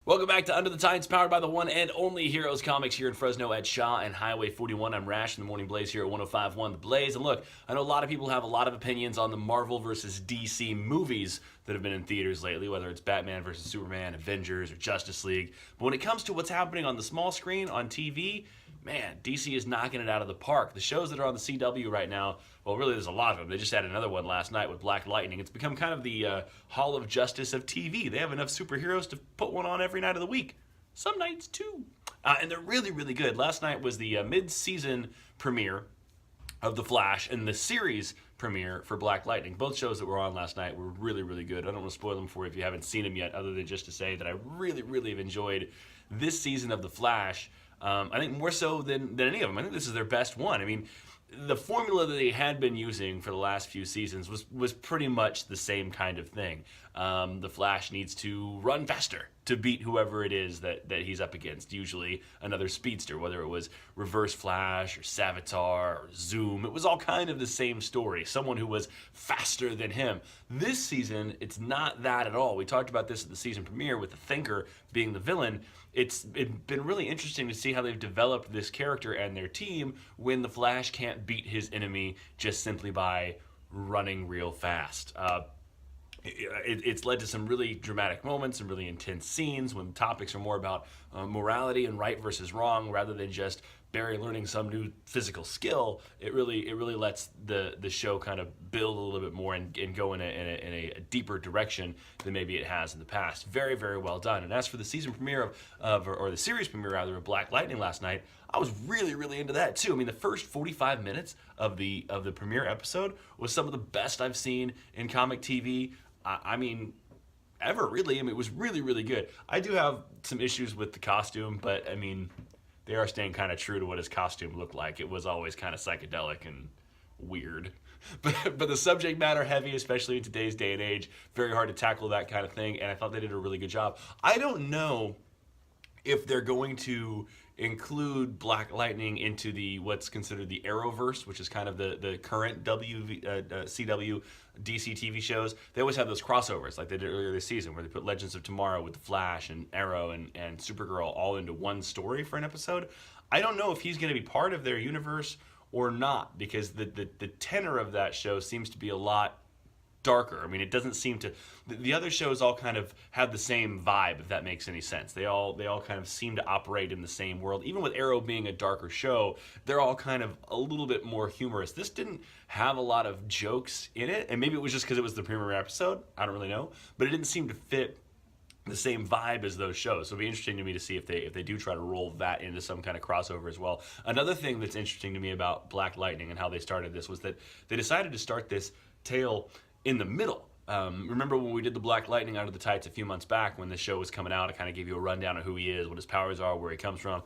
Welcome back to Under the Tides, powered by the one and only Heroes Comics here in Fresno at Shaw and Highway 41. I'm Rash in the Morning Blaze here at 105.1 The Blaze. And look, I know a lot of people have a lot of opinions on the Marvel versus DC movies that have been in theaters lately, whether it's Batman versus Superman, Avengers, or Justice League. But when it comes to what's happening on the small screen, on TV, man, DC is knocking it out of the park. The shows that are on the CW right now, well, really, there's a lot of them. They just had another one last night with Black Lightning. It's become kind of the Hall of Justice of TV. They have enough superheroes to put one on every night of the week. Some nights, too. And they're really, really good. Last night was the mid-season premiere of The Flash and the series premiere for Black Lightning. Both shows that were on last night were really, really good. I don't want to spoil them for you if you haven't seen them yet, other than just to say that I really, really have enjoyed this season of The Flash. I think more so than any of them. I think this is their best one. I mean, the formula that they had been using for the last few seasons was pretty much the same kind of thing. The Flash needs to run faster to beat whoever it is that he's up against, usually another speedster, whether it was Reverse Flash or Savitar or Zoom. It was all kind of the same story, someone who was faster than him. This season, it's not that at all. We talked about this at the season premiere with the Thinker being the villain. It's been really interesting to see how they've developed this character and their team when the Flash can't beat his enemy just simply by running real fast. It's led to some really dramatic moments and really intense scenes when topics are more about morality and right versus wrong rather than just Barry learning some new physical skill. It really lets the show kind of build a little bit more and go in a deeper direction than maybe it has in the past. Very, very well done. And as for the season premiere or the series premiere rather of Black Lightning last night, I was really, really into that too. I mean, the first 45 minutes of the premiere episode was some of the best I've seen in comic TV. I mean, ever really. I mean, it was really, really good. I do have some issues with the costume, but I mean, they are staying kind of true to what his costume looked like. It was always kind of psychedelic and weird. But the subject matter heavy, especially in today's day and age, very hard to tackle that kind of thing, and I thought they did a really good job. I don't know if they're going to include Black Lightning into what's considered the Arrowverse, which is kind of the current CW DC TV shows. They always have those crossovers like they did earlier this season where they put Legends of Tomorrow with the Flash and Arrow and Supergirl all into one story for an episode. I don't know if he's going to be part of their universe or not, because the tenor of that show seems to be a lot darker. I mean, it doesn't seem to. The other shows all kind of have the same vibe, if that makes any sense. They all kind of seem to operate in the same world. Even with Arrow being a darker show, they're all kind of a little bit more humorous. This didn't have a lot of jokes in it, and maybe it was just because it was the premiere episode. I don't really know, but it didn't seem to fit the same vibe as those shows. So it'll be interesting to me to see if they do try to roll that into some kind of crossover as well. Another thing that's interesting to me about Black Lightning and how they started this was that they decided to start this tale in the middle. Remember when we did the Black Lightning Out of the Tights a few months back when the show was coming out? I kind of gave you a rundown of who he is, what his powers are, where he comes from.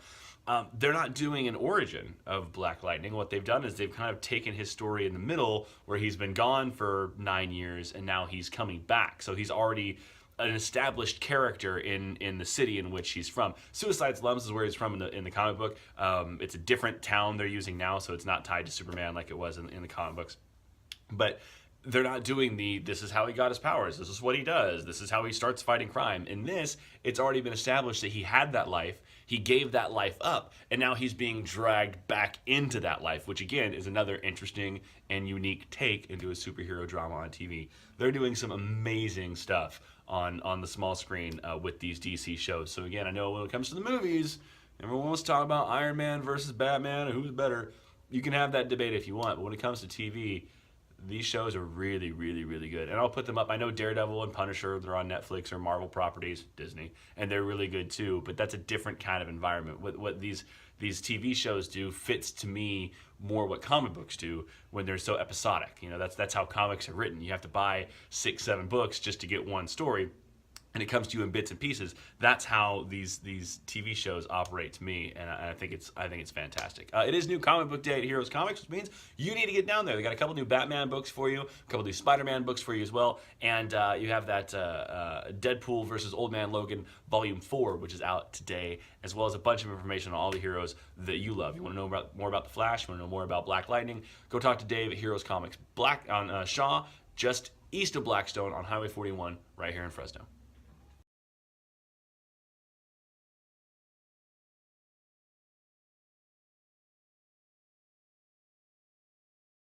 They're not doing an origin of Black Lightning. What they've done is they've kind of taken his story in the middle where he's been gone for 9 years and now he's coming back. So he's already an established character in the city in which he's from. Suicide Slums is where he's from in the comic book. It's a different town they're using now, so it's not tied to Superman like it was in the comic books. But they're not doing this is how he got his powers, this is what he does, this is how he starts fighting crime. In this, it's already been established that he had that life, he gave that life up, and now he's being dragged back into that life, which again is another interesting and unique take into a superhero drama on TV. They're doing some amazing stuff on the small screen with these DC shows. So again, I know when it comes to the movies, everyone wants to talk about Iron Man versus Batman and who's better. You can have that debate if you want, but when it comes to TV, these shows are really, really, really good. And I'll put them up. I know Daredevil and Punisher, they're on Netflix or Marvel properties, Disney, and they're really good too, but that's a different kind of environment. What these TV shows do fits to me more what comic books do when they're so episodic. You know, that's how comics are written. You have to buy 6, 7 books just to get one story. And it comes to you in bits and pieces. That's how these TV shows operate to me, and I think it's fantastic. It is new comic book day at Heroes Comics, which means you need to get down there. They got a couple new Batman books for you, a couple new Spider-Man books for you as well, and you have that Deadpool versus Old Man Logan Volume 4, which is out today, as well as a bunch of information on all the heroes that you love. You want to know more about the Flash? You want to know more about Black Lightning? Go talk to Dave at Heroes Comics. On Shaw, just east of Blackstone on Highway 41, right here in Fresno.